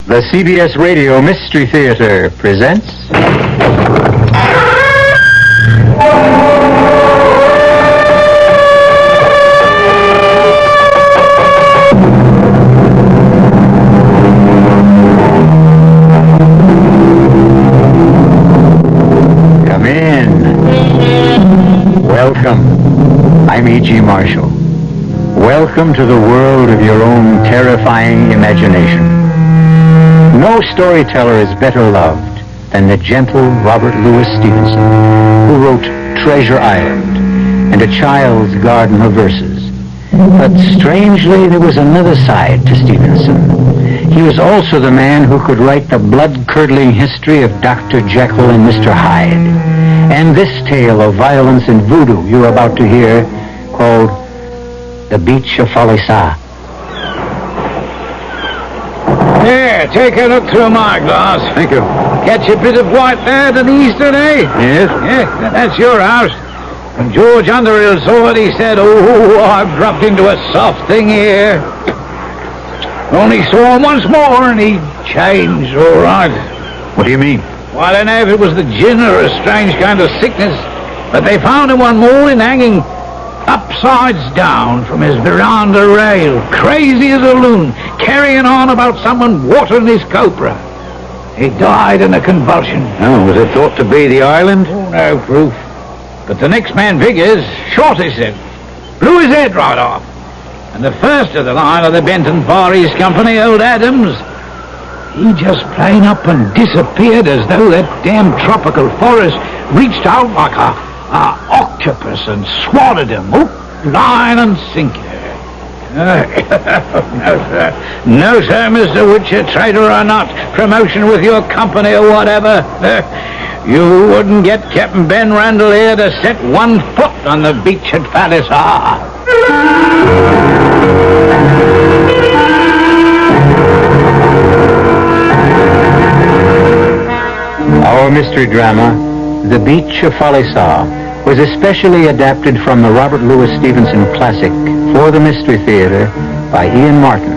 The CBS Radio Mystery Theater presents... Come in. Welcome. I'm E.G. Marshall. Welcome to the world of your own terrifying imagination. No storyteller is better loved than the gentle Robert Louis Stevenson, who wrote Treasure Island and A Child's Garden of Verses. But strangely, there was another side to Stevenson. He was also the man who could write the blood-curdling history of Dr. Jekyll and Mr. Hyde. And this tale of violence and voodoo you're about to hear, called The Beach of Falesa. Here, take a look through my glass. Thank you. Catch a bit of white there to the east today? Yes? Yeah, that's your house. When George Underhill saw it, he said, "Oh, I've dropped into a soft thing here." Only saw him once more, and he changed, all right. What do you mean? Well, I don't know if it was the gin or a strange kind of sickness, but they found him one morning hanging upsides down from his veranda rail, crazy as a loon, carrying on about someone watering his copra. He died in a convulsion. Oh, was it thought to be the island? Oh, no proof. But the next man figures shot his head, blew his head right off. And the first of the line of the Benton Far East Company, old Adams, he just plain up and disappeared as though that damn tropical forest reached out like a octopus and swallowed him, hook, line and sinker. No, sir, Mr. Witcher, trader or not, promotion with your company or whatever. You wouldn't get Captain Ben Randall here to set one foot on the beach at Falesa. Our mystery drama, The Beach of Falesa, was especially adapted from the Robert Louis Stevenson classic for the Mystery Theater by Ian Martin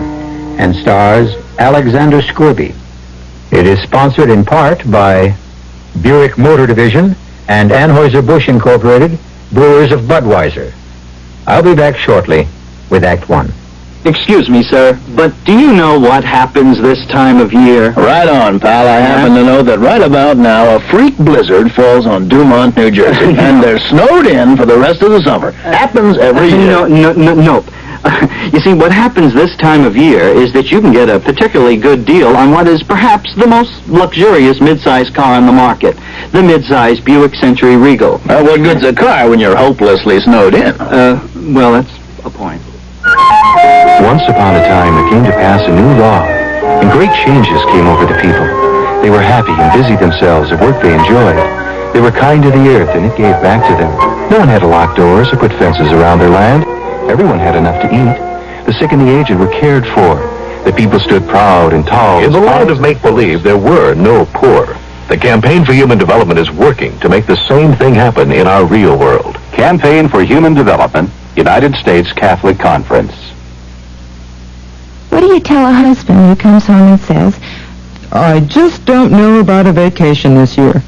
and stars Alexander Scorby. It is sponsored in part by Buick Motor Division and Anheuser-Busch Incorporated, Brewers of Budweiser. I'll be back shortly with Act One. Excuse me, sir, but do you know what happens this time of year? Right on, pal. I happen to know that right about now a freak blizzard falls on Dumont, New Jersey, and they're snowed in for the rest of the summer. Happens every year. No. You see, what happens this time of year is that you can get a particularly good deal on what is perhaps the most luxurious mid-size car on the market, the mid-size Buick Century Regal. What good's a car when you're hopelessly snowed in? Well, that's a point. Once upon a time, there came to pass a new law, and great changes came over the people. They were happy and busied themselves at work they enjoyed. They were kind to the earth, and it gave back to them. No one had to lock doors or put fences around their land. Everyone had enough to eat. The sick and the aged were cared for. The people stood proud and tall. In the land of make-believe, there were no poor. The Campaign for Human Development is working to make the same thing happen in our real world. Campaign for Human Development, United States Catholic Conference. What do you tell a husband who comes home and says, "I just don't know about a vacation this year"?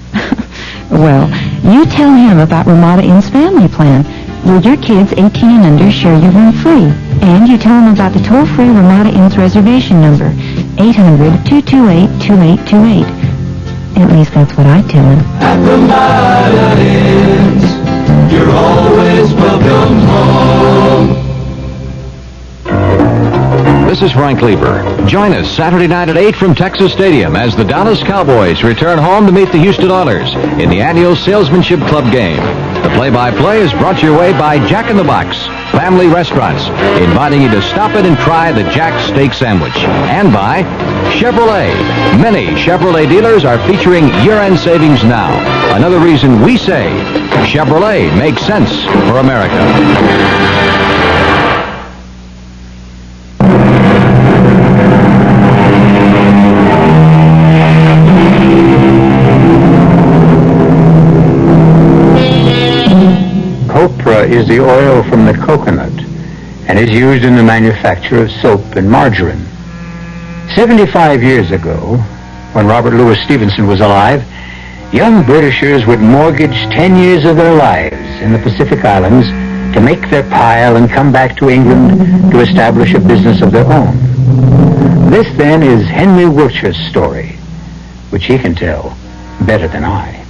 Well, you tell him about Ramada Inn's family plan, where your kids 18 and under share your room free. And you tell him about the toll-free Ramada Inn's reservation number, 800-228-2828. At least that's what I tell him. At Ramada Inn's, you're always welcome home. This is Frank Lieber. Join us Saturday night at 8 from Texas Stadium as the Dallas Cowboys return home to meet the Houston Oilers in the annual Salesmanship Club game. The play-by-play is brought your way by Jack in the Box, Family Restaurants, inviting you to stop in and try the Jack Steak Sandwich. And by Chevrolet. Many Chevrolet dealers are featuring year-end savings now. Another reason we say Chevrolet makes sense for America. Copra is the oil from the coconut and is used in the manufacture of soap and margarine. 75 years ago, when Robert Louis Stevenson was alive, young Britishers would mortgage 10 years of their lives in the Pacific Islands to make their pile and come back to England to establish a business of their own. This, then, is Henry Wiltshire's story, which he can tell better than I.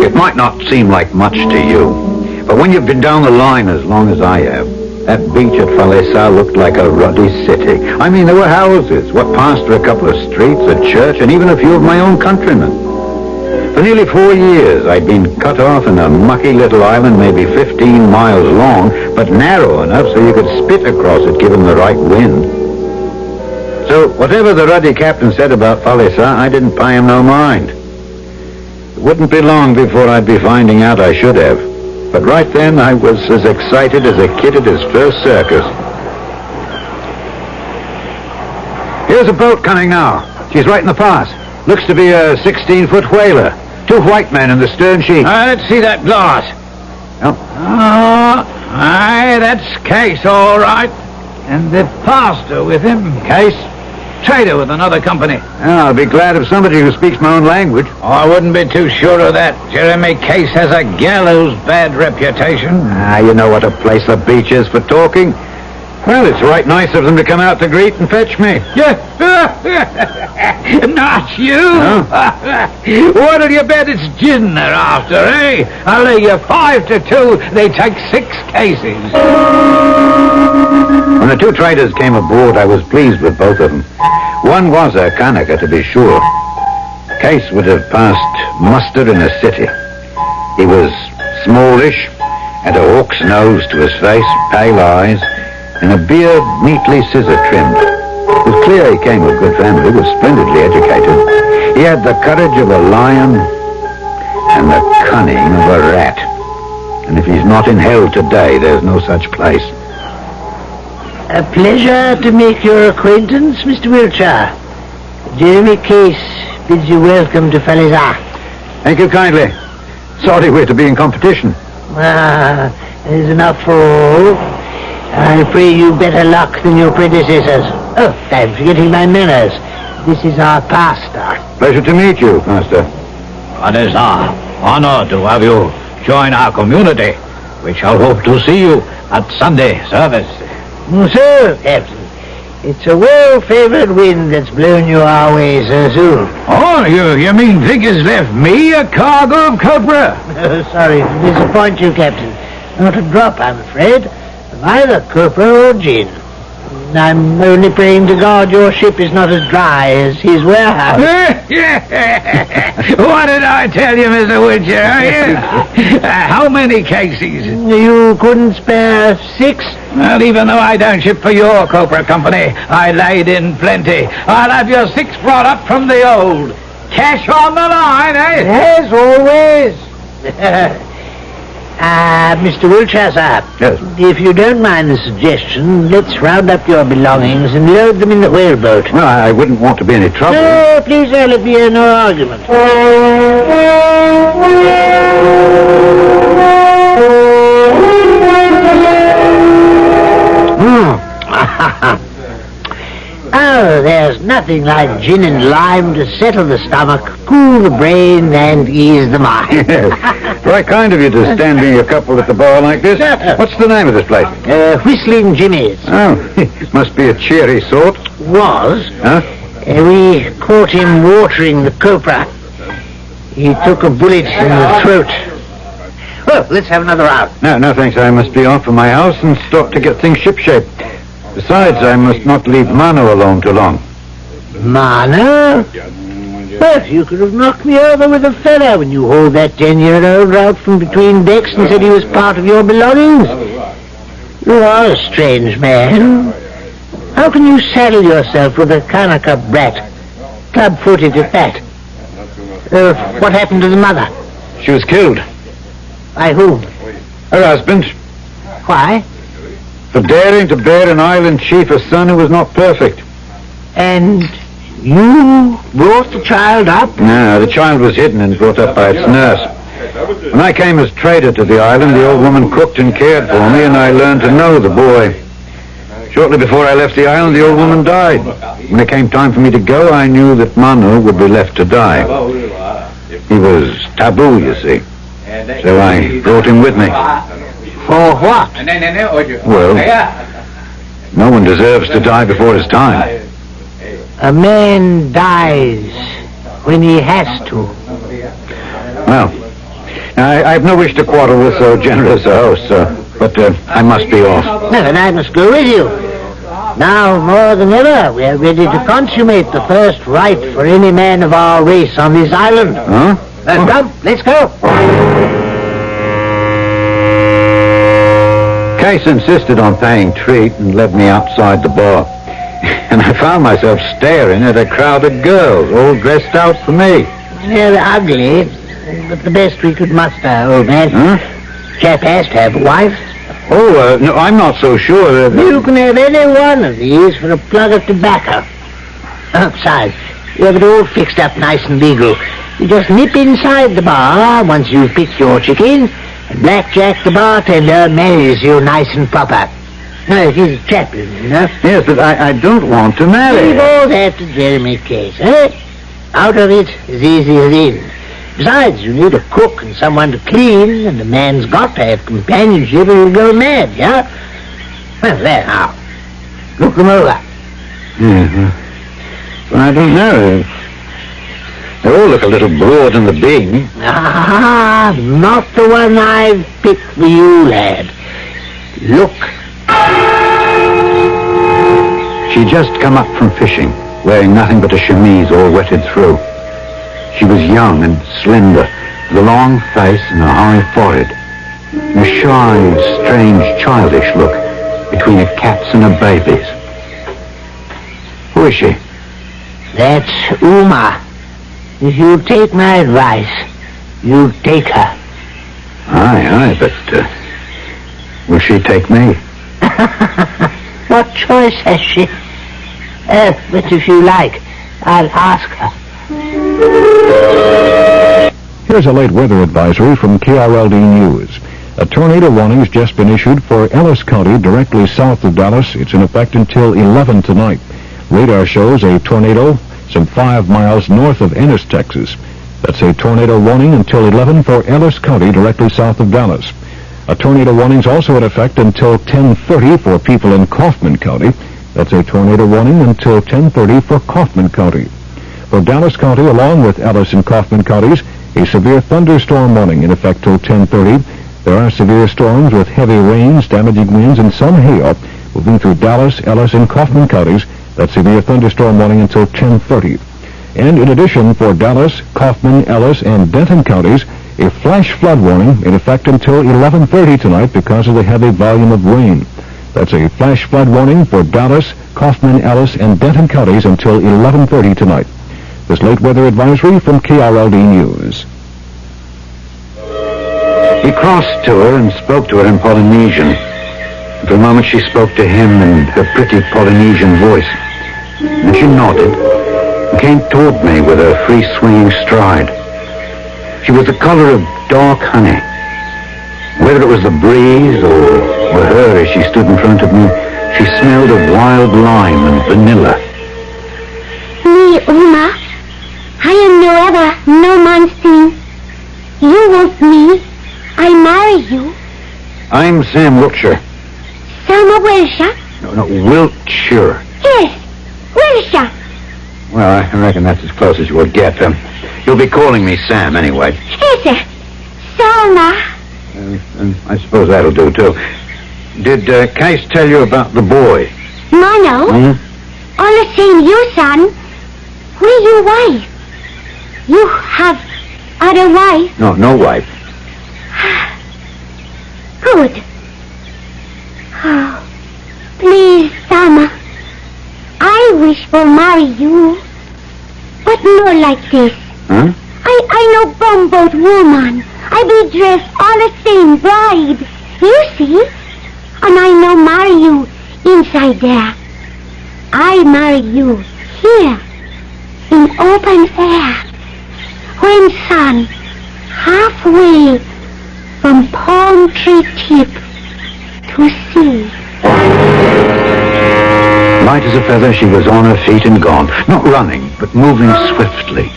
It might not seem like much to you, but when you've been down the line as long as I have, that beach at Falesa looked like a ruddy city. I mean, there were houses, what passed for a couple of streets, a church, and even a few of my own countrymen. For nearly 4 years, I'd been cut off in a mucky little island, maybe 15 miles long, but narrow enough so you could spit across it given the right wind. So, whatever the ruddy captain said about Falesa, I didn't pay him no mind. It wouldn't be long before I'd be finding out I should have. But right then, I was as excited as a kid at his first circus. Here's a boat coming now. She's right in the pass. Looks to be a 16-foot whaler. 2 white men in the stern sheet. Let's see that glass. Oh. Aye, that's Case, all right. And the pastor with him. Case? Trader with another company. I'll be glad of somebody who speaks my own language. I wouldn't be too sure of that. Jeremy Case has a gallows bad reputation. You know what a place the beach is for talking. Well, it's right nice of them to come out to greet and fetch me. Yeah. Not you. No? What'll you bet it's gin they're after, eh? I'll lay you 5 to 2. They take 6 cases. When the 2 traders came aboard, I was pleased with both of them. One was a Kanaka, to be sure. Case would have passed muster in a city. He was smallish, had a hawk's nose to his face, pale eyes, and a beard neatly scissor-trimmed. It was clear he came of good family, was splendidly educated. He had the courage of a lion and the cunning of a rat. And if he's not in hell today, there's no such place. A pleasure to make your acquaintance, Mr. Wiltshire. Jeremy Case bids you welcome to Falesa. Thank you kindly. Sorry we're to be in competition. There's enough for all. I pray you better luck than your predecessors. Oh, I'm forgetting my manners. This is our pastor. Pleasure to meet you, Master. It is our honor to have you join our community. We shall hope to see you at Sunday service. So, Captain, it's a well-favored wind that's blown you our way so soon. Oh, you mean Vic has left me a cargo of copra? Sorry to disappoint you, Captain. Not a drop, I'm afraid, of either copra or gin. I'm only praying to God your ship is not as dry as his warehouse. What did I tell you, Mr. Wiltshire? How many cases? You couldn't spare 6? Well, even though I don't ship for your copra company, I laid in plenty. I'll have your 6 brought up from the old. Cash on the line, eh? Yes, always. Mr. Wiltshire, sir. Yes. If you don't mind the suggestion, let's round up your belongings and load them in the whaleboat. Well, I wouldn't want to be any trouble. No, please, sir, let me hear no argument. Oh, there's nothing like gin and lime to settle the stomach, cool the brain, and ease the mind. Yes. Right kind of you to stand being a couple at the bar like this. What's the name of this place? Whistling Jimmy's. Oh, must be a cheery sort. Was. Huh? We caught him watering the copra. He took a bullet in the throat. Well, let's have another round. No, thanks. I must be off for my house and stop to get things shipshape. Besides, I must not leave Mano alone too long. Mano? But you could have knocked me over with a feather when you hauled that 10-year-old out from between decks and said he was part of your belongings. You are a strange man. How can you saddle yourself with a Kanaka brat, club-footed at that? What happened to the mother? She was killed. By whom? Her husband. Why? For daring to bear an island chief a son who was not perfect. And you brought the child up? No, the child was hidden and brought up by its nurse. When I came as trader to the island, the old woman cooked and cared for me, and I learned to know the boy. Shortly before I left the island, the old woman died. When it came time for me to go, I knew that Manu would be left to die. He was taboo, you see. So I brought him with me. For what? Well, no one deserves to die before his time. A man dies when he has to. Well, I have no wish to quarrel with so generous a host, but I must be off. No, and I must go with you. Now, more than ever, we are ready to consummate the first rite for any man of our race on this island. Huh? Come, let's go. Case insisted on paying treat and led me outside the bar. And I found myself staring at a crowd of girls, all dressed out for me. They're ugly, but the best we could muster, old man. Huh? Chap has to have a wife. Oh, no, I'm not so sure. You can have any one of these for a plug of tobacco. Besides, you have it all fixed up nice and legal. You just nip inside the bar once you've picked your chicken, and Blackjack the bartender marries you nice and proper. No, it is a chaplain, you know. Yes, but I don't want to marry. Leave all that to Jeremy Case, eh? Out of it as easy as in. Besides, you need a cook and someone to clean, and a man's got to have companionship or he'll go mad, yeah? Well, there now. Look them over. Well, I don't know. They all look a little broad in the beam. Ah, not the one I've picked for you, lad. Look. She'd just come up from fishing, wearing nothing but a chemise all wetted through. She was young and slender, with a long face and a high forehead, and a shy, strange, childish look between a cat's and a baby's. Who is she? That's Uma. If you'll take my advice, you'll take her. Aye, but will she take me? What choice has she? But if you like, I'll ask her. Here's a late weather advisory from KRLD News. A tornado warning has just been issued for Ellis County, directly south of Dallas. It's in effect until 11 tonight. Radar shows a tornado some 5 miles north of Ennis, Texas. That's a tornado warning until 11 for Ellis County, directly south of Dallas. A tornado warning is also in effect until 10:30 for people in Kaufman County. That's a tornado warning until 10:30 for Kaufman County. For Dallas County, along with Ellis and Kaufman counties, a severe thunderstorm warning in effect till 10:30. There are severe storms with heavy rains, damaging winds, and some hail moving through Dallas, Ellis, and Kaufman counties. That severe thunderstorm warning until 10:30. And in addition, for Dallas, Kaufman, Ellis, and Denton counties, a flash flood warning in effect until 11:30 tonight because of the heavy volume of rain. That's a flash flood warning for Dallas, Kaufman, Ellis, and Denton counties until 11:30 tonight. This late weather advisory from KRLD News. He crossed to her and spoke to her in Polynesian. For a moment she spoke to him in her pretty Polynesian voice. And she nodded and came toward me with a free swinging stride. She was the color of dark honey. Whether it was the breeze or her as she stood in front of me, she smelled of wild lime and vanilla. Me, Uma. I am no other, no man thing. You want me. I marry you. I'm Sam Wiltshire. Sam of Wiltshire? No, Wiltshire. Yes, Wiltshire. Well, I reckon that's as close as you will get. You'll be calling me Sam anyway. Yes, sir. Selma. And I suppose that'll do, too. Did Case tell you about the boy? No. All the same, you, son. Where's your wife? You have other wife? No wife. Good. Oh, please, Selma. I wish for marry you. But not like this. Huh? I no bumboat woman. I be dressed all the same bride. You see? And I no marry you inside there. I marry you here in open air. When sun halfway from palm tree tip to sea. Light as a feather, she was on her feet and gone. Not running, but moving swiftly.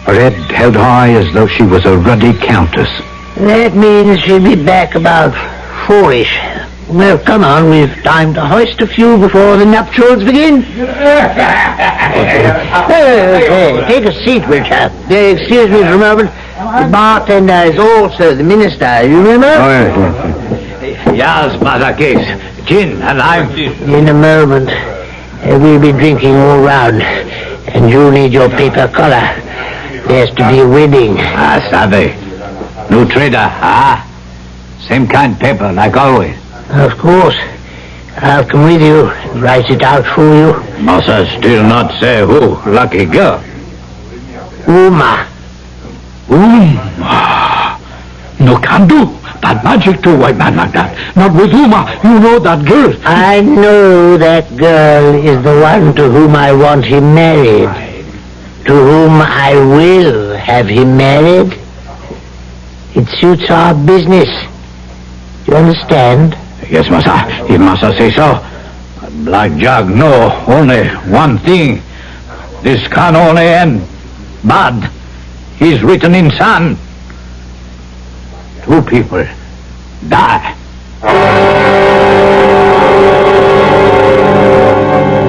Her head held high as though she was a ruddy countess. That means she'll be back about 4-ish. Well, come on, we've time to hoist a few before the nuptials begin. Hey, take a seat, Richard. Excuse me for a moment. The bartender is also the minister, you remember? Oh, yes. Yes, Mother Case. Gin and lime. In a moment. We'll be drinking all round. And you'll need your paper collar. There's to be a wedding. Ah, savvy. New trader, Same kind paper, like always. Of course. I'll come with you and write it out for you. Massa still not say who. Lucky girl. Uma. No can do. That magic to white man like that. Not with Uma. You know that girl. I know that girl is the one to whom I want him married. To whom I will have him married. It suits our business. Do you understand? Yes, Massa. If Massa say so. Black Jug know only one thing. This can only end bad. He's written in sand. 2 people die.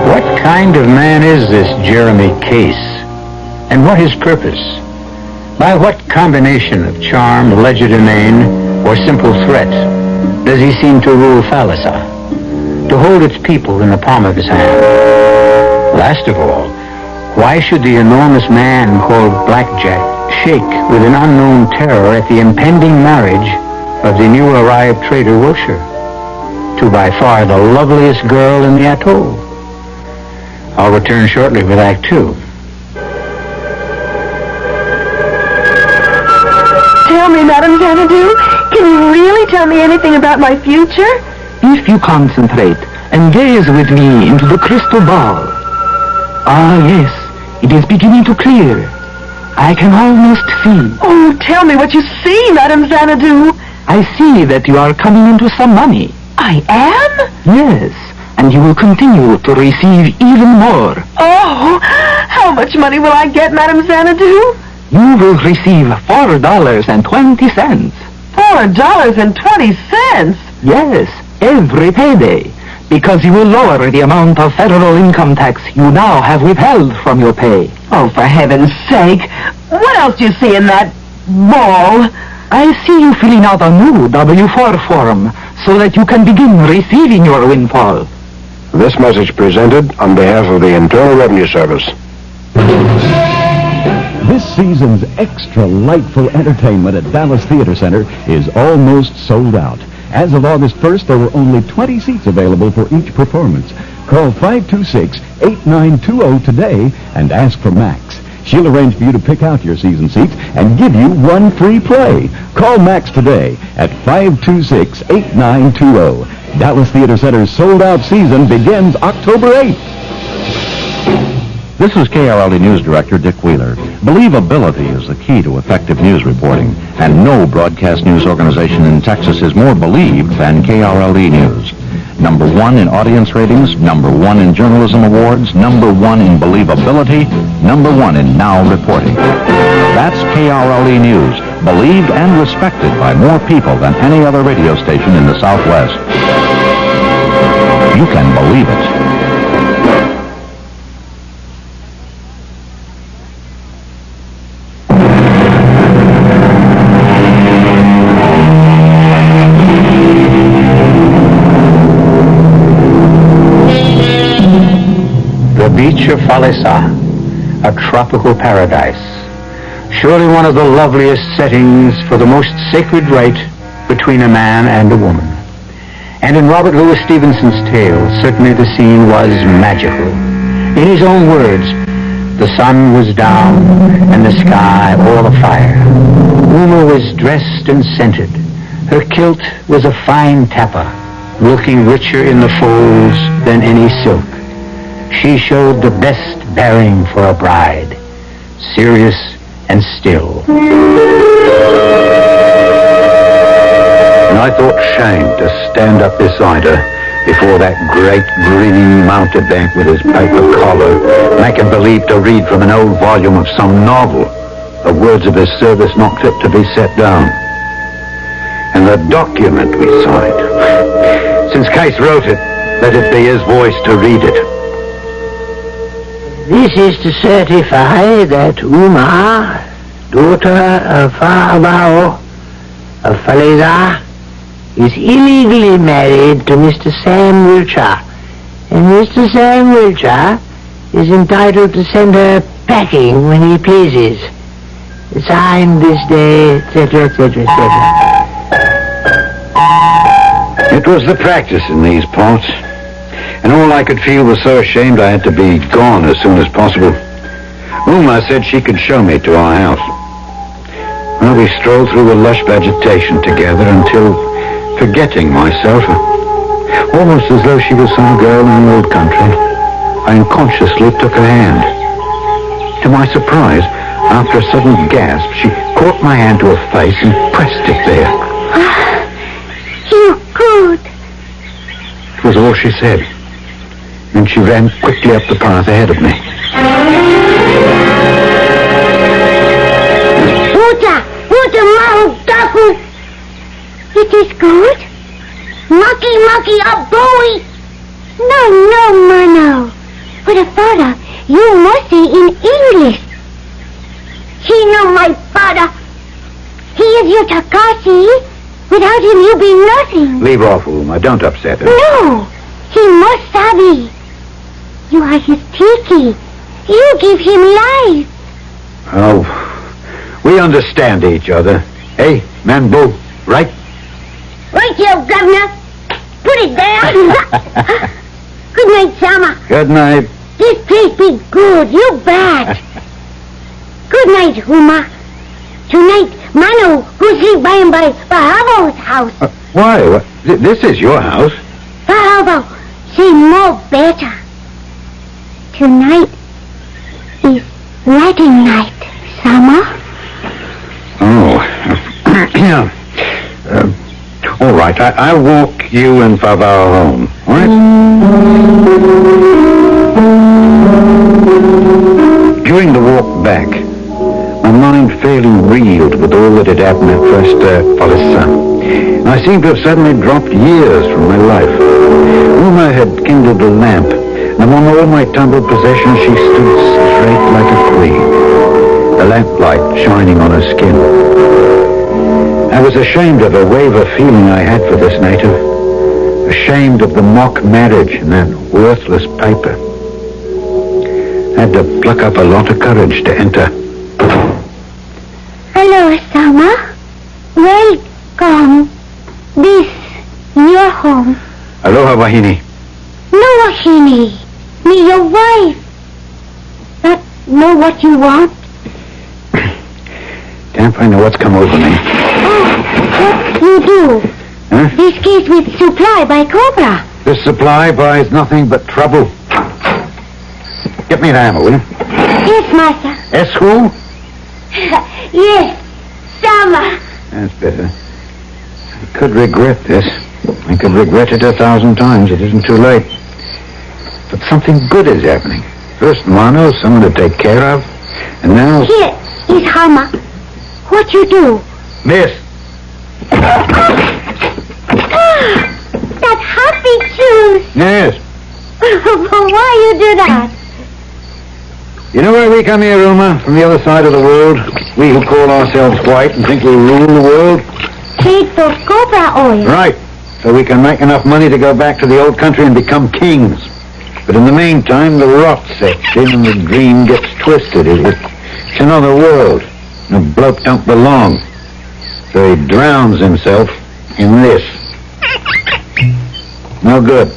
What kind of man is this Jeremy Case? And what his purpose? By what combination of charm, legerdemain, or simple threat does he seem to rule Falesa, to hold its people in the palm of his hand? Last of all, why should the enormous man called Blackjack shake with an unknown terror at the impending marriage of the new arrived trader Wilshire to by far the loveliest girl in the atoll? I'll return shortly with Act 2. Tell me, Madame Xanadu, can you really tell me anything about my future? If you concentrate and gaze with me into the crystal ball. Ah, yes, it is beginning to clear. I can almost see. Oh, tell me what you see, Madame Xanadu. I see that you are coming into some money. I am? Yes, and you will continue to receive even more. Oh, how much money will I get, Madame Xanadu? You will receive $4.20. $4.20? Yes, every payday, because you will lower the amount of federal income tax you now have withheld from your pay. Oh, for heaven's sake. What else do you see in that ball? I see you filling out a new W-4 form so that you can begin receiving your windfall. This message presented on behalf of the Internal Revenue Service. This season's extra lightful entertainment at Dallas Theater Center is almost sold out. As of August 1st, there were only 20 seats available for each performance. Call 526-8920 today and ask for Max. She'll arrange for you to pick out your season seats and give you one free play. Call Max today at 526-8920. Dallas Theater Center's sold-out season begins October 8th. This is KRLD News Director Dick Wheeler. Believability is the key to effective news reporting, and no broadcast news organization in Texas is more believed than KRLD News. Number 1 in audience ratings, number 1 in journalism awards, number 1 in believability, number 1 in now reporting. That's KRLD News, believed and respected by more people than any other radio station in the Southwest. You can believe it. Beach of Falesa, a tropical paradise. Surely one of the loveliest settings for the most sacred rite between a man and a woman. And in Robert Louis Stevenson's tale, certainly the scene was magical. In his own words, the sun was down and the sky all afire. Uma was dressed and scented. Her kilt was a fine tappa, looking richer in the folds than any silk. She showed the best bearing for a bride, serious and still. And I thought shame to stand up beside her before that great grinning mountebank with his paper collar, making believe to read from an old volume of some novel, the words of his service not fit to be set down. And the document we signed. Since Case wrote it, let it be his voice to read it. This is to certify that Uma, daughter of Fahabao of Falesa, is illegally married to Mr. Sam Wiltshire, and Mr. Sam Wiltshire is entitled to send her packing when he pleases. Signed this day, etc., etc., etc. It was the practice in these parts, and all I could feel was so ashamed I had to be gone as soon as possible. Uma said she could show me to our house. Well, we strolled through the lush vegetation together until, forgetting myself, almost as though she was some girl in the old country, I unconsciously took her hand. To my surprise, after a sudden gasp, she caught my hand to her face and pressed it there. You good. It was all she said. Then she ran quickly up the path ahead of me. Uta mahu taku. It is good. Maki a boy. No, Mano. But father, you must say in English. He know my father. He is your Takashi. Without him, you be nothing. Leave off, Uma. Don't upset her. No, he must sabi. You are his tiki. You give him life. Oh, we understand each other. Hey, Mambo, right? Right here, Governor. Put it down. Good night, Sama. Good night. This place be good. You bad. Good night, Uma. Tonight, Manu, go sleep by and by Pahabo's house. Why? This is your house. Pahabo, say more better. Tonight is wedding night, Sama. Oh, yeah. All right, I'll walk you and Favao home, all right? During the walk back, my mind fairly reeled with all that had happened at first Falesa. I seemed to have suddenly dropped years from my life. Uma had kindled a lamp, and among all my tumbled possessions she stood straight like a queen, the lamplight shining on her skin. I was ashamed of a wave of feeling I had for this native, ashamed of the mock marriage and that worthless paper. I had to pluck up a lot of courage to enter. Hello, Sama. Welcome. This, your home. Aloha, Wahini. No, Wahini. Me, your wife. But know what you want? Can't find out what's come over me. Oh, what you do? Huh? This case with supply by Cobra. This supply buys nothing but trouble. Get me the hammer, will you? Yes, Master. Esco? Yes, Sama. That's better. I could regret this. I could regret it 1,000 times. It isn't too late. But something good is happening. First Mano, someone to take care of. And now... Here is Hama. What you do? Miss. That happy juice. Yes. Why you do that? You know why we come here, Uma? From the other side of the world? We who call ourselves white and think we rule the world? Trade for cobra oil. Right. So we can make enough money to go back to the old country and become kings. But in the meantime, the rot sets in and the dream gets twisted. It's another world. And a bloke don't belong. So he drowns himself in this. No good.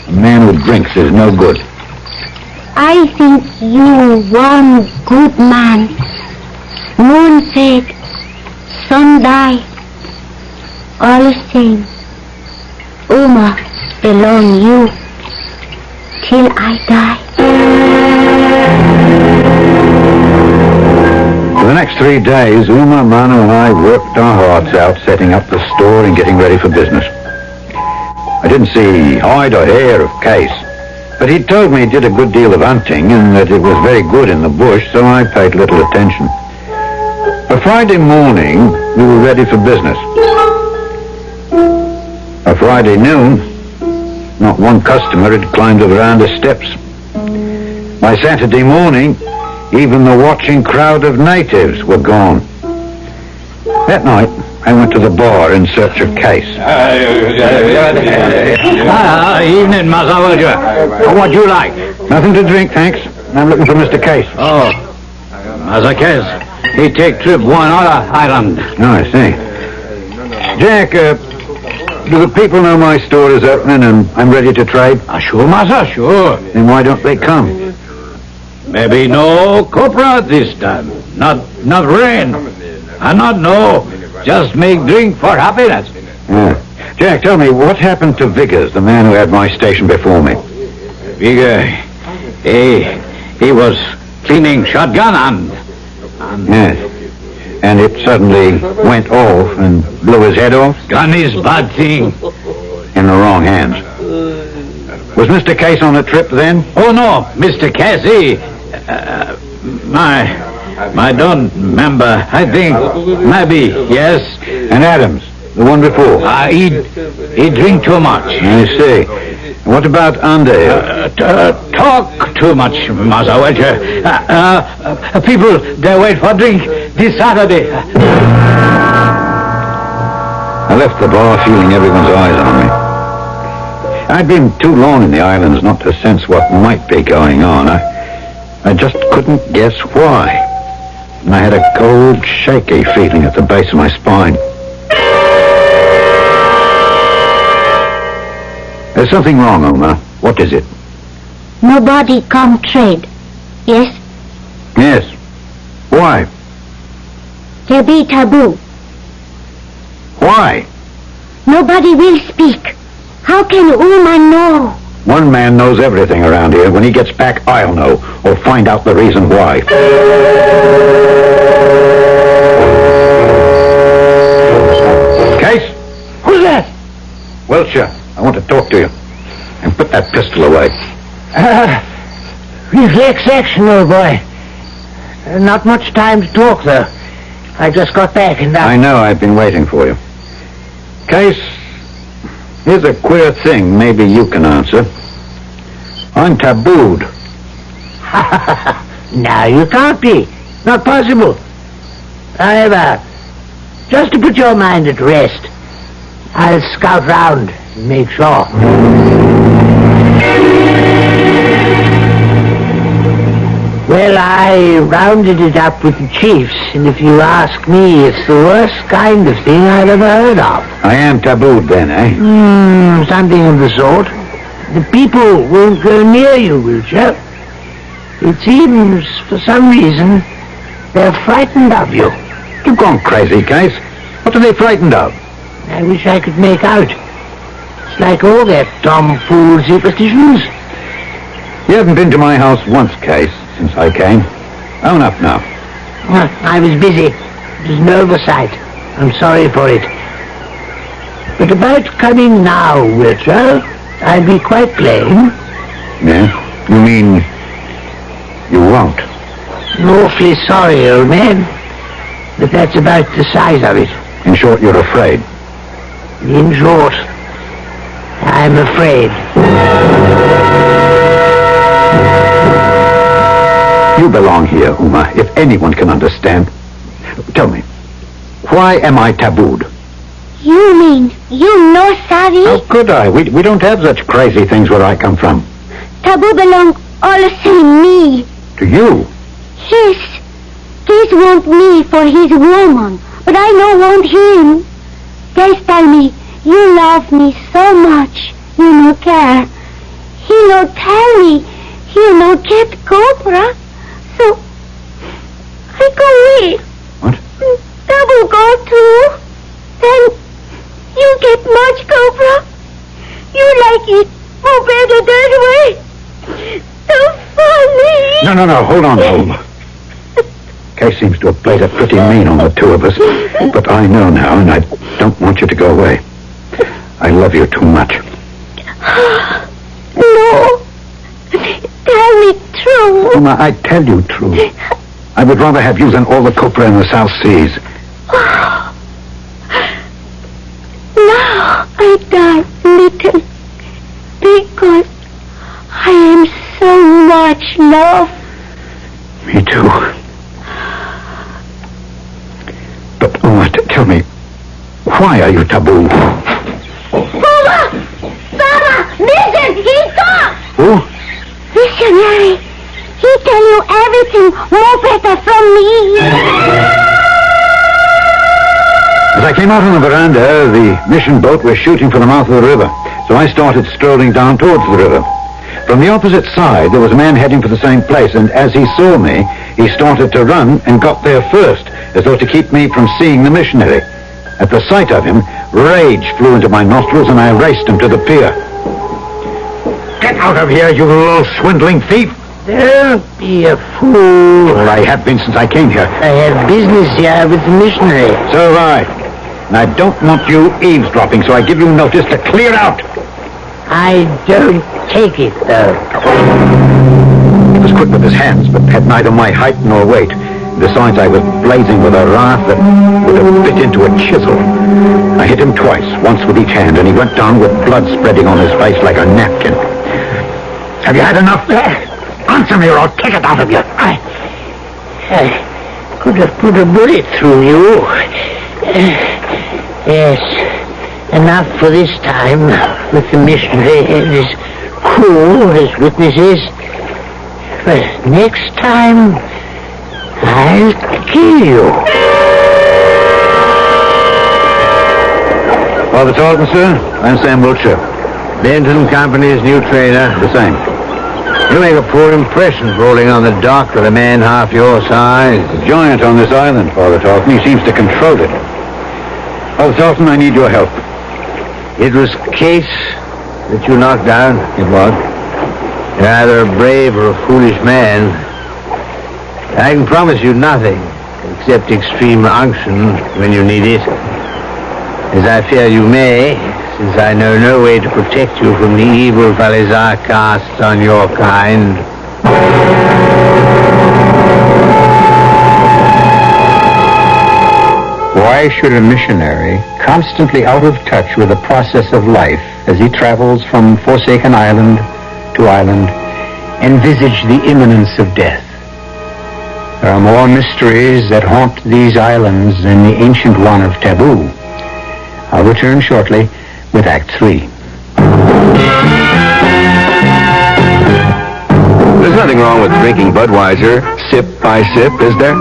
A man who drinks is no good. I think you one good man. Moon said, son die. All the same. Uma belong you till I die. For the next 3 days, Uma, Mano, and I worked our hearts out setting up the store and getting ready for business. I didn't see hide or hair of Case, but he told me he did a good deal of hunting and that it was very good in the bush, so I paid little attention. By Friday morning, we were ready for business. By Friday noon, not one customer had climbed the veranda steps. By Saturday morning, even the watching crowd of natives were gone. That night, I went to the bar in search of Case. Evening, Massa. What do you like? Nothing to drink, thanks. I'm looking for Mr. Case. Oh, Massa Case. He take trip one other island. Oh, I see. Jack, do the people know my store is opening and I'm ready to trade? Sure, Massa, sure. Then why don't they come? Maybe no copra this time. Not rain. I not know. Just make drink for happiness. Yeah. Jack, tell me, what happened to Viggers, the man who had my station before me? Vigor, he was cleaning shotgun and... Yes. And it suddenly went off and blew his head off? Gun is bad thing. In the wrong hands. Was Mr. Case on a trip then? Oh, no, Mr. Casey. I don't remember. I think, maybe, yes. And Adams, the one before? He drink too much. I see. What about Underhill? Talk too much, Massa Welcher. People, they wait for drink this Saturday. I left the bar feeling everyone's eyes on me. I'd been too long in the islands not to sense what might be going on. I just couldn't guess why. And I had a cold, shaky feeling at the base of my spine. There's something wrong, Omar. What is it? Nobody come trade. Yes? Yes. Why? There be taboo. Why? Nobody will speak. How can woman know? One man knows everything around here. When he gets back, I'll know, or find out the reason why. Case? Who's that? Welcher, I want to talk to you. And put that pistol away. Reflex action, old boy. Not much time to talk, though. I just got back and I know, I've been waiting for you. Case, here's a queer thing maybe you can answer. I'm tabooed. No, you can't be. Not possible. However, just to put your mind at rest, I'll scout round and make sure. Well, I rounded it up with the chiefs, and if you ask me, it's the worst kind of thing I've ever heard of. I am tabooed then, eh? Something of the sort. The people won't go near you, Wiltshire. It seems, for some reason, they're frightened of you. You've gone crazy, Case. What are they frightened of? I wish I could make out. It's like all their tomfool superstitions. You haven't been to my house once, Case, since I came. Own up now. I was busy. It was an oversight. I'm sorry for it. But about coming now, Wiltshire, I'd be quite plain. Yeah? You mean you won't? I'm awfully sorry, old man. But that's about the size of it. In short, you're afraid. In short, I'm afraid. You belong here, Uma, if anyone can understand. Tell me, why am I tabooed? You mean you know, Savvy? How could I? We don't have such crazy things where I come from. Taboo belong all the same me. To you? Yes. Case want me for his woman, but I no want him. Case tell me, you love me so much, you no care. He no tell me, he no get cobra. So, I go away. What? Taboo go too. Then, you get much cobra. You like it more better that way. So funny. No, hold on, Oma. Case seems to have played it pretty mean on the two of us, but I know now, and I don't want you to go away. I love you too much. No. Tell me true. Uma, I tell you true. I would rather have you than all the copra in the South Seas. Now I die little because I am so much love. Me too. But, Uma, tell me, why are you taboo? Mama! Mama! Listen! He talks! Who? Missionary! He tell you everything more better from me. As I came out on the veranda, the mission boat was shooting for the mouth of the river, so I started strolling down towards the river. From the opposite side, there was a man heading for the same place, and as he saw me, he started to run and got there first, as though to keep me from seeing the missionary. At the sight of him, rage flew into my nostrils, and I raced him to the pier. Get out of here, you little swindling thief! Don't be a fool. Well, I have been since I came here. I have business here with the missionary. So have I. And I don't want you eavesdropping, so I give you notice to clear out. I don't take it, though. He was quick with his hands, but had neither my height nor weight. Besides, I was blazing with a wrath that would have bit into a chisel. I hit him twice, once with each hand, and he went down with blood spreading on his face like a napkin. Have you had enough? Answer me or I'll take it out of you. I could have put a bullet through you. Yes, enough for this time with the missionary and his crew as witnesses. But next time, I'll kill you. Father Talton, sir? I'm Sam Wiltshire. Benton Company's new trainer. The same. You make a poor impression rolling on the dock with a man half your size. A giant on this island, Father Talton. He seems to control it. Father Talton, I need your help. It was Case that you knocked down. It was? You're either a brave or a foolish man. I can promise you nothing except extreme unction when you need it. As I fear you may, since I know no way to protect you from the evil Falesa casts on your kind. Why should a missionary, constantly out of touch with the process of life as he travels from forsaken island to island, envisage the imminence of death? There are more mysteries that haunt these islands than the ancient one of taboo. I'll return shortly with Act 3. There's nothing wrong with drinking Budweiser sip by sip, is there?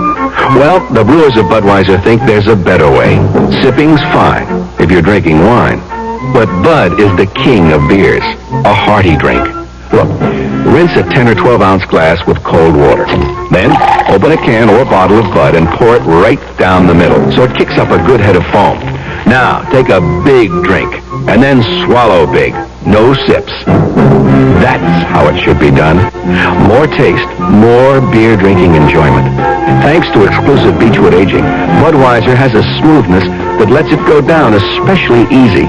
Well, the brewers of Budweiser think there's a better way. Sipping's fine if you're drinking wine. But Bud is the king of beers, a hearty drink. Look, rinse a 10 or 12 ounce glass with cold water. Then, open a can or bottle of Bud and pour it right down the middle so it kicks up a good head of foam. Now, take a big drink and then swallow big. No sips. That's how it should be done. More taste, more beer drinking enjoyment. Thanks to exclusive Beechwood aging, Budweiser has a smoothness that lets it go down especially easy.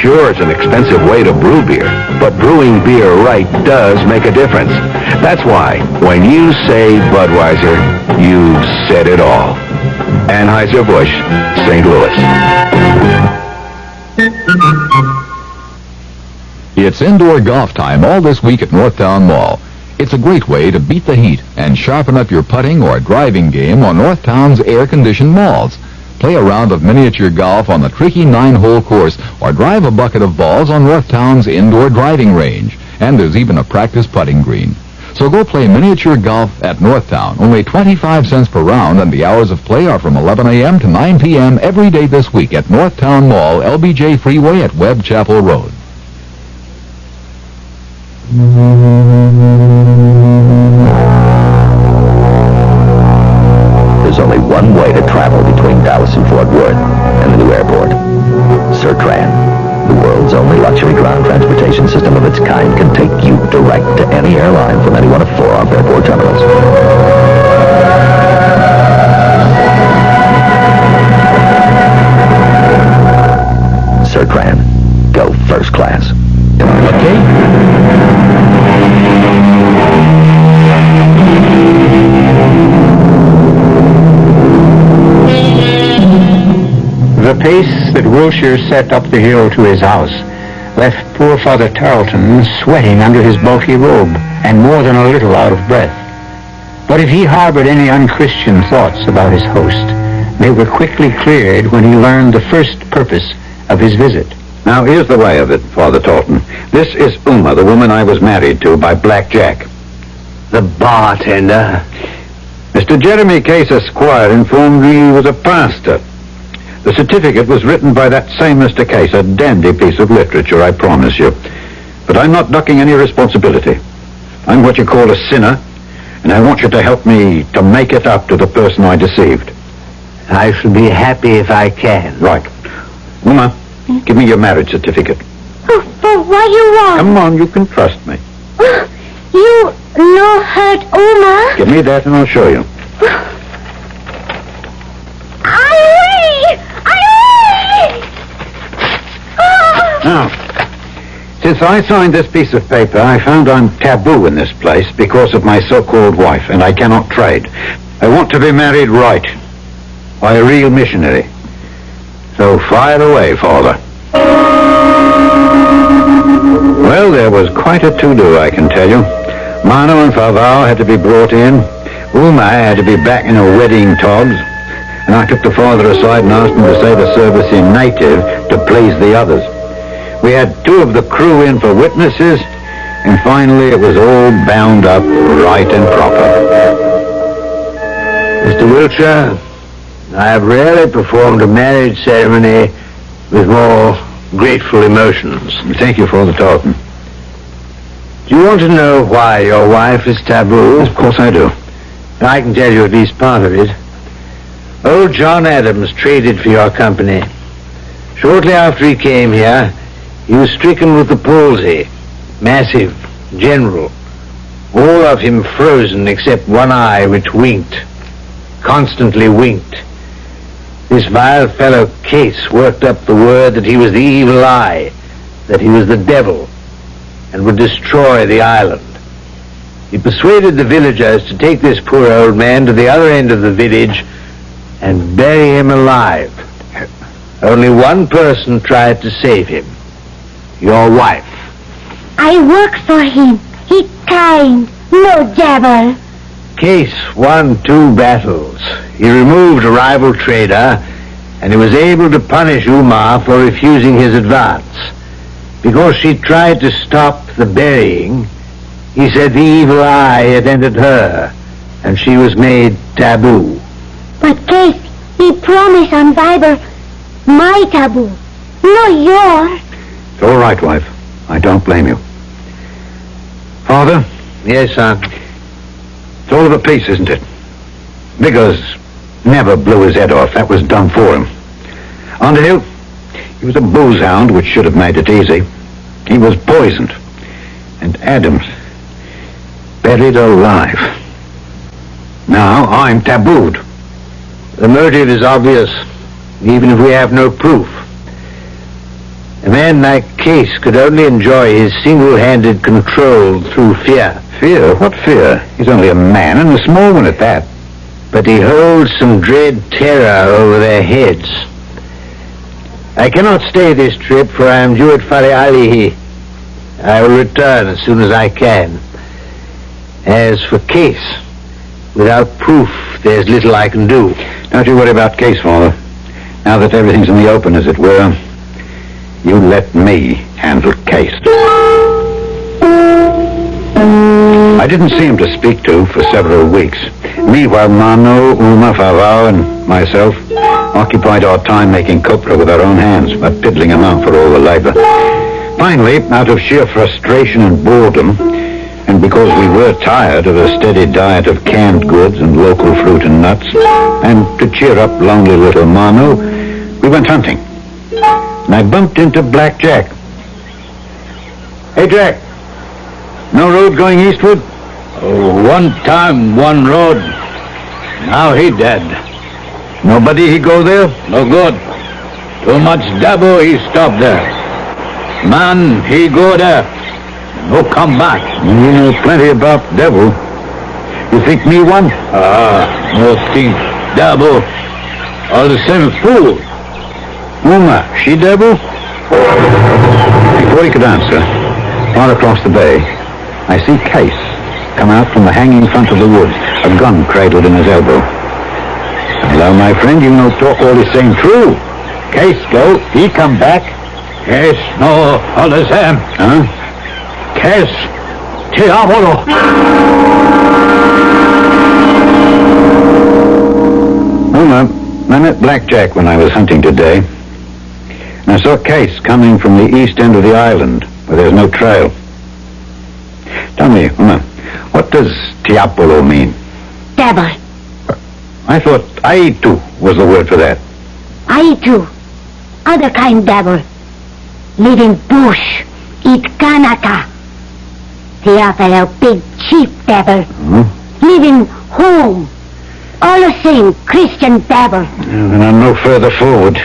Sure, it's an expensive way to brew beer, but brewing beer right does make a difference. That's why, when you say Budweiser, you've said it all. Anheuser-Busch, St. Louis. It's indoor golf time all this week at Northtown Mall. It's a great way to beat the heat and sharpen up your putting or driving game on Northtown's air-conditioned malls. Play a round of miniature golf on the tricky 9-hole course or drive a bucket of balls on Northtown's indoor driving range. And there's even a practice putting green. So go play miniature golf at Northtown, only 25 cents per round, and the hours of play are from 11 a.m. to 9 p.m. every day this week at Northtown Mall, LBJ Freeway at Webb Chapel Road. There's only one way to travel between Dallas and Fort Worth and the new airport. Sertran, the world's only luxury ground transportation system of its kind, can take you direct to any airline from any one of 4 off-airport terminals. Sertran, go first class. that Wilshire set up the hill to his house left poor Father Tarleton sweating under his bulky robe and more than a little out of breath. But if he harbored any unchristian thoughts about his host, they were quickly cleared when he learned the first purpose of his visit. Now, here's the way of it, Father Tarleton. This is Uma, the woman I was married to by Black Jack. The bartender? Mr. Jeremy Case, Esquire, informed me he was a pastor. The certificate was written by that same Mr. Case, a dandy piece of literature, I promise you. But I'm not ducking any responsibility. I'm what you call a sinner, and I want you to help me to make it up to the person I deceived. I shall be happy if I can. Right. Uma, give me your marriage certificate. Oh, but what you want? Come on, you can trust me. You no hurt Uma? Give me that and I'll show you. Now, since I signed this piece of paper, I found I'm taboo in this place because of my so-called wife, and I cannot trade. I want to be married right, by a real missionary. So fire away, Father. Well, there was quite a to-do, I can tell you. Mano and Favao had to be brought in. Uma had to be back in her wedding togs. And I took the father aside and asked him to say the service in native to please the others. We had 2 of the crew in for witnesses, and finally it was all bound up right and proper. Mr. Wiltshire, I have rarely performed a marriage ceremony with more grateful emotions. Thank you, Father Tarleton. Do you want to know why your wife is taboo? Of course I do. I can tell you at least part of it. Old John Adams traded for your company. Shortly after he came here, he was stricken with the palsy. Massive, general. All of him frozen except one eye which winked. Constantly winked. This vile fellow Case worked up the word that he was the evil eye, that he was the devil, and would destroy the island. He persuaded the villagers to take this poor old man to the other end of the village and bury him alive. Only one person tried to save him. Your wife. I work for him. He kind, no devil. Case won 2 battles. He removed a rival trader, and he was able to punish Uma for refusing his advance. Because she tried to stop the burying, he said the evil eye had entered her, and she was made taboo. But Case, he promised on Bible, my taboo, not yours. It's all right, wife. I don't blame you. Father? Yes, son? It's all of a piece, isn't it? Biggers never blew his head off. That was done for him. Underhill, he was a booze hound, which should have made it easy. He was poisoned. And Adams, buried alive. Now I'm tabooed. The motive is obvious, even if we have no proof. A man like Case could only enjoy his single-handed control through fear. Fear? What fear? He's only a man, and a small one at that. But he holds some dread terror over their heads. I cannot stay this trip, for I am due at Falealihi. I will return as soon as I can. As for Case, without proof, there's little I can do. Don't you worry about Case, Father. Now that everything's in the open, as it were, you let me handle Case. I didn't see him to speak to for several weeks. Meanwhile, Mano, Uma, Favao, and myself occupied our time making copra with our own hands, a piddling amount for all the labor. Finally, out of sheer frustration and boredom, and because we were tired of a steady diet of canned goods and local fruit and nuts, and to cheer up lonely little Manu, we went hunting. And I bumped into Black Jack. Hey, Jack. No road going eastward? Oh, one time, one road. Now he dead. Nobody he go there? No good. Too much devil he stop there. Man, he go there. No come back. You know plenty about devil. You think me one? No think devil. All the same fool. Uma, she-devil? Before he could answer, far across the bay, I see Case come out from the hanging front of the wood, a gun cradled in his elbow. Hello, my friend, you no talk all the same true. Case go, he come back. Case, no, all the same. Huh? Case, diabolo. I met Blackjack when I was hunting today. And I saw Case coming from the east end of the island, where there's no trail. Tell me, Uma, what does Tiapolo mean? Devil. I thought Aitu was the word for that. Aitu. Other kind devil. Live in bush. Eat kanaka. Tiapolo, big chief devil. Live in home. All the same, Christian devil. And I'm no further forward.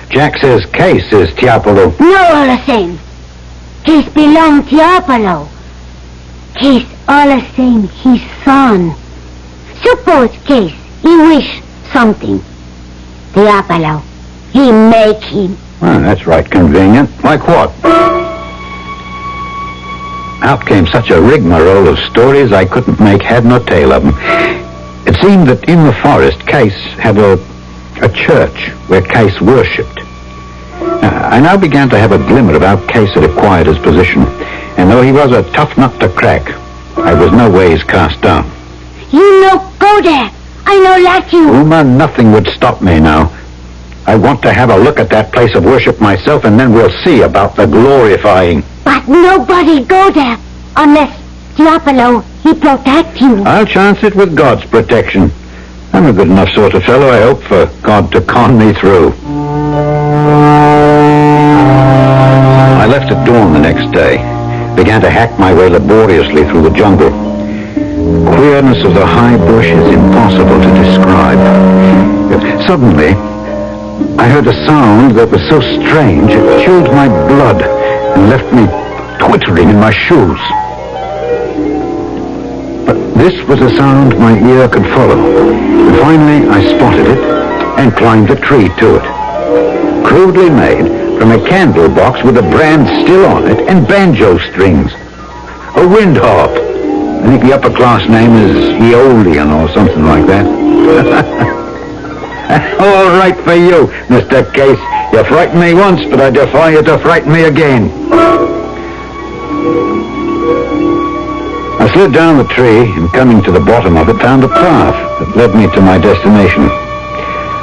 Jack says Case is Tiapolo. No, all the same. Case belong Tiapolo. Case all the same, his son. Suppose Case, he wish something. Tiapolo, he make him. Well, that's right convenient. Like what? Out came such a rigmarole of stories I couldn't make head nor tail of them. It seemed that in the forest, Case had a church where Case worshipped. I now began to have a glimmer of how Case had acquired his position. And though he was a tough nut to crack, I was no ways cast down. You no go there. I no let you. Uma, nothing would stop me now. I want to have a look at that place of worship myself, and then we'll see about the glorifying. But nobody go there unless Tiapolo, he protect you. I'll chance it with God's protection. I'm a good enough sort of fellow, I hope, for God to con me through. I left at dawn the next day, began to hack my way laboriously through the jungle. Queerness of the high bush is impossible to describe. Suddenly, I heard a sound that was so strange it chilled my blood and left me twittering in my shoes. But this was a sound my ear could follow. And finally, I spotted it and climbed the tree to it. Crudely made from a candle box with a brand still on it and banjo strings. A wind harp. I think the upper class name is Aeolian or something like that. All right for you, Mr. Case. You frightened me once, but I defy you to frighten me again. I slid down the tree and coming to the bottom of it found a path that led me to my destination.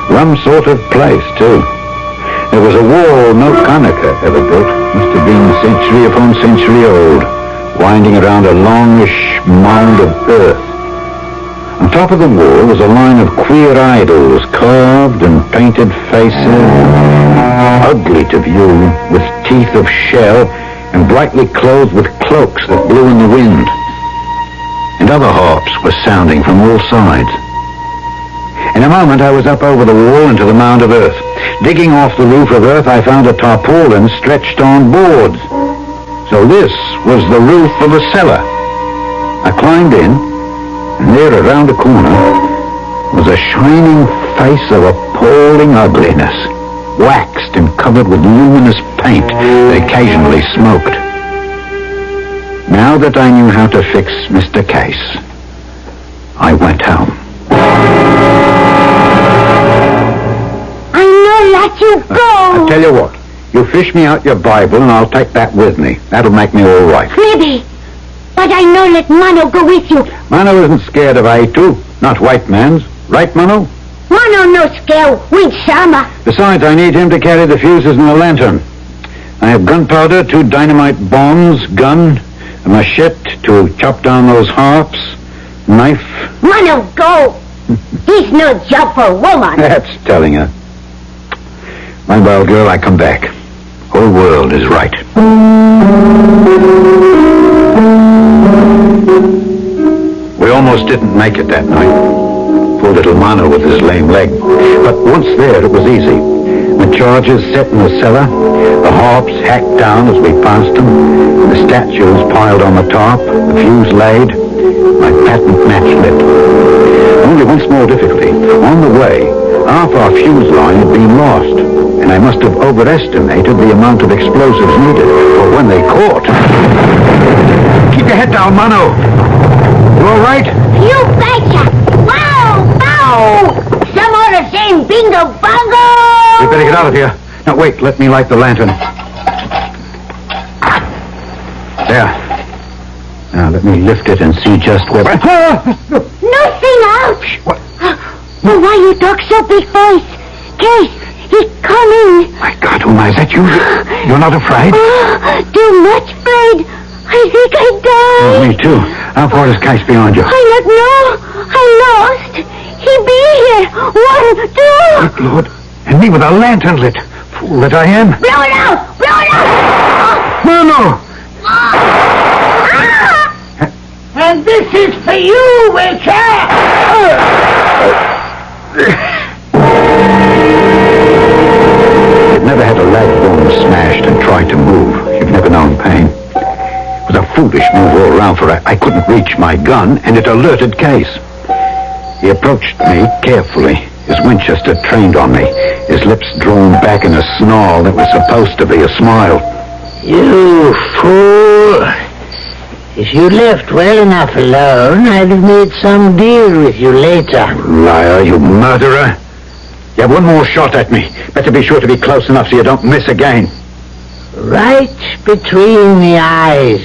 Rum sort of place, too. There was a wall no Kanaka ever built. Must have been century upon century old, winding around a longish mound of earth. On top of the wall was a line of queer idols, carved and painted faces, ugly to view, with teeth of shell, and brightly clothed with cloaks that blew in the wind. And other harps were sounding from all sides. In a moment I was up over the wall into the mound of earth. Digging off the roof of earth, I found a tarpaulin stretched on boards. So this was the roof of a cellar. I climbed in, and there around the corner was a shining face of appalling ugliness, waxed and covered with luminous paint that occasionally smoked. Now that I knew how to fix Mr. Case, I went home. I no let you go. I tell you what, you fish me out your Bible and I'll take that with me. That'll make me all right. Maybe. But I no let Mano go with you. Mano isn't scared of Aitu, not white man's. Right, Mano? Mano no scare with Sama. Besides, I need him to carry the fuses and the lantern. I have gunpowder, 2 dynamite bombs, gun, a machete to chop down those harps, knife. Mano, go. He's no job for a woman. That's telling her. My wild girl, I come back. Whole world is right. We almost didn't make it that night. Poor little Mano with his lame leg. But once there, it was easy. The charges set in the cellar, the harps hacked down as we passed them, the statues piled on the top, the fuse laid, my patent match lit. Only one small difficulty. On the way, half our fuse line had been lost, and I must have overestimated the amount of explosives needed for when they caught. Keep your head down, Mano. You all right? You betcha! Wow! Wow! Some more the same bingo bongo! We better get out of here. Now, wait, let me light the lantern. There. Now, let me lift it and see just where... Nothing, ouch! What? Oh, why you talk so big voice? Case, he's coming. My God, Uma, is that you? You're not afraid? Too much afraid. I think I died. Me too. How far is Case beyond you? I don't know. I lost. He be here. 1, 2. Good Lord. And me with a lantern lit. Fool that I am. Blow it out! Blow it out! No! And this is for you, Witcher! You've never had a leg bone smashed and tried to move. You've never known pain. It was a foolish move all around, for I couldn't reach my gun, and it alerted Case. He approached me carefully, his Winchester trained on me, his lips drawn back in a snarl that was supposed to be a smile. You fool! If you left well enough alone, I'd have made some deal with you later. Liar, you murderer. You have one more shot at me. Better be sure to be close enough so you don't miss again. Right between the eyes.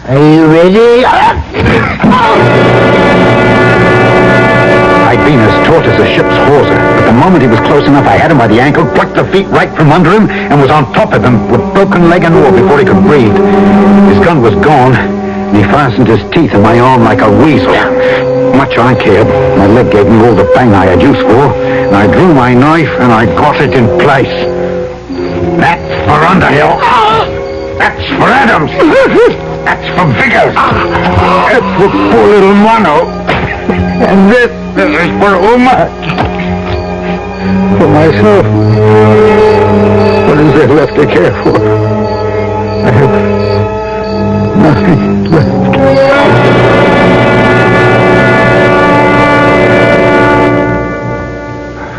Are you ready? I'd been as taut as a ship's hawser, but the moment he was close enough, I had him by the ankle, plucked the feet right from under him, and was on top of him with broken leg and all before he could breathe. His gun was gone, and he fastened his teeth in my arm like a weasel. Much I cared. My leg gave me all the bang I had use for, and I drew my knife and I got it in place. That's for Underhill. That's for Adams. That's for Vickers. That's for poor little Mono. And this is for Uma. For myself. What is there left to care for? I have nothing left.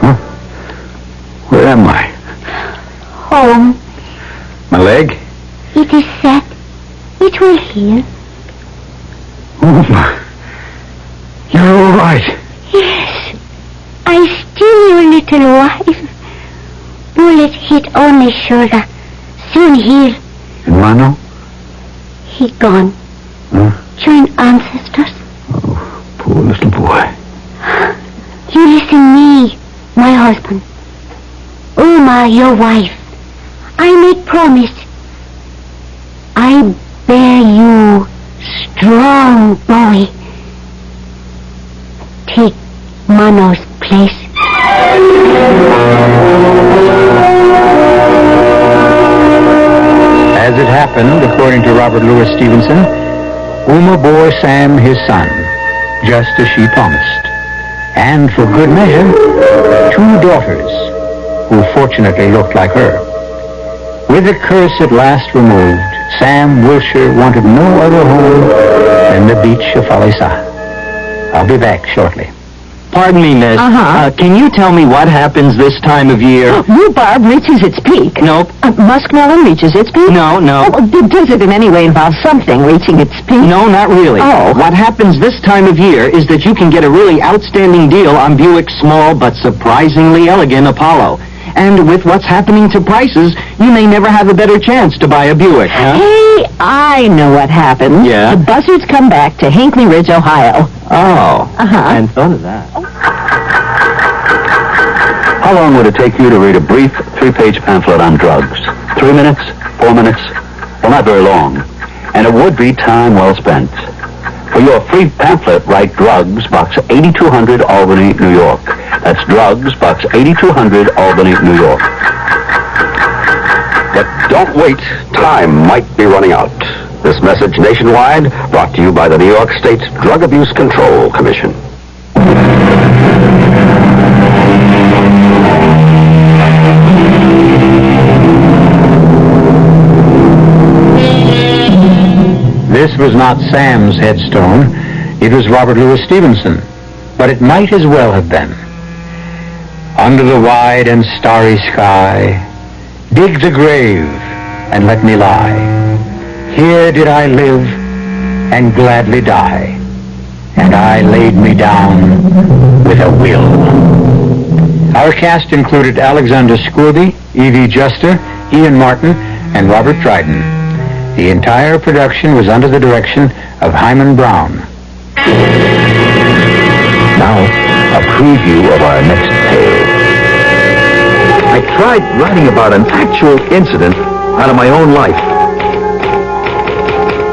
Huh? Where am I? Home. My leg? It is set. It will heal. Uma. You're all right. Yes. I still your little wife. Bullet hit only shoulder. Soon heal. And Mano? He gone. Huh? Join ancestors. Oh, poor little boy. You listen me, my husband. Uma, your wife. I make promise. I bear you strong boy. Take Mano's place. As it happened, according to Robert Louis Stevenson, Uma bore Sam his son, just as she promised. And for good measure, 2 daughters, who fortunately looked like her. With the curse at last removed, Sam Wilshire wanted no other home than the beach of Falesa. I'll be back shortly. Pardon me, miss. Can you tell me what happens this time of year? Rhubarb reaches its peak. Nope. Muskmelon reaches its peak. No. Does it in any way involve something reaching its peak? No, not really. Oh. What happens this time of year is that you can get a really outstanding deal on Buick's small but surprisingly elegant Apollo. And with what's happening to prices, you may never have a better chance to buy a Buick, huh? Hey, I know what happened. Yeah? The buzzards come back to Hinckley Ridge, Ohio. Oh. I hadn't thought of that. How long would it take you to read a brief 3-page pamphlet on drugs? 3 minutes? 4 minutes? Well, not very long. And it would be time well spent. For your free pamphlet, write Drugs, Box 8200, Albany, New York. That's Drugs, Box 8200, Albany, New York. But don't wait. Time might be running out. This message nationwide brought to you by the New York State Drug Abuse Control Commission. This was not Sam's headstone. It was Robert Louis Stevenson. But it might as well have been. under the wide and starry sky, dig the grave and let me lie. Here did I live and gladly die, and I laid me down with a will. Our cast included Alexander Scourby, Evie Juster, Ian Martin, and Robert Dryden. The entire production was under the direction of Hyman Brown. Now, a preview of our next tale. I tried writing about an actual incident out of my own life,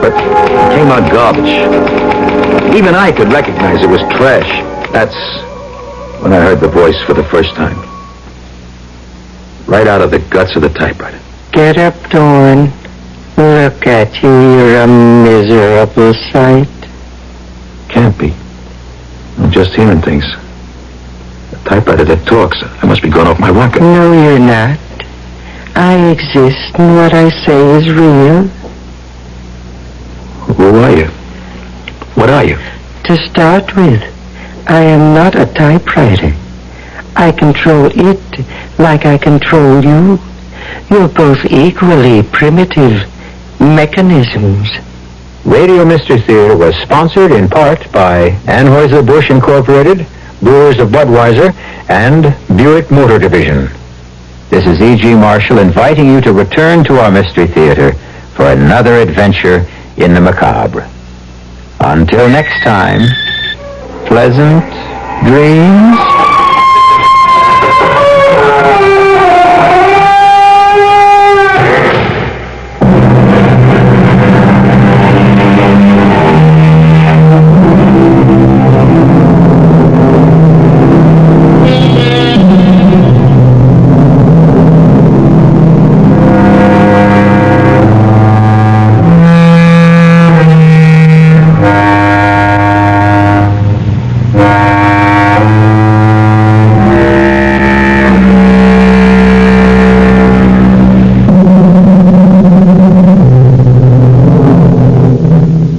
but it came out garbage. Even I could recognize it was trash. That's when I heard the voice for the first time. Right out of the guts of the typewriter. Get up, Dawn. Look at you, you're a miserable sight. Can't be. I'm just hearing things. The typewriter that talks. I must be going off my rocker. No, you're not. I exist, and what I say is real. Who are you? What are you? To start with, I am not a typewriter. I control it like I control you. You're both equally primitive mechanisms. Radio Mystery Theater was sponsored in part by Anheuser-Busch Incorporated, Brewers of Budweiser, and Buick Motor Division. This is E.G. Marshall inviting you to return to our Mystery Theater for another adventure in the macabre. Until next time, pleasant dreams.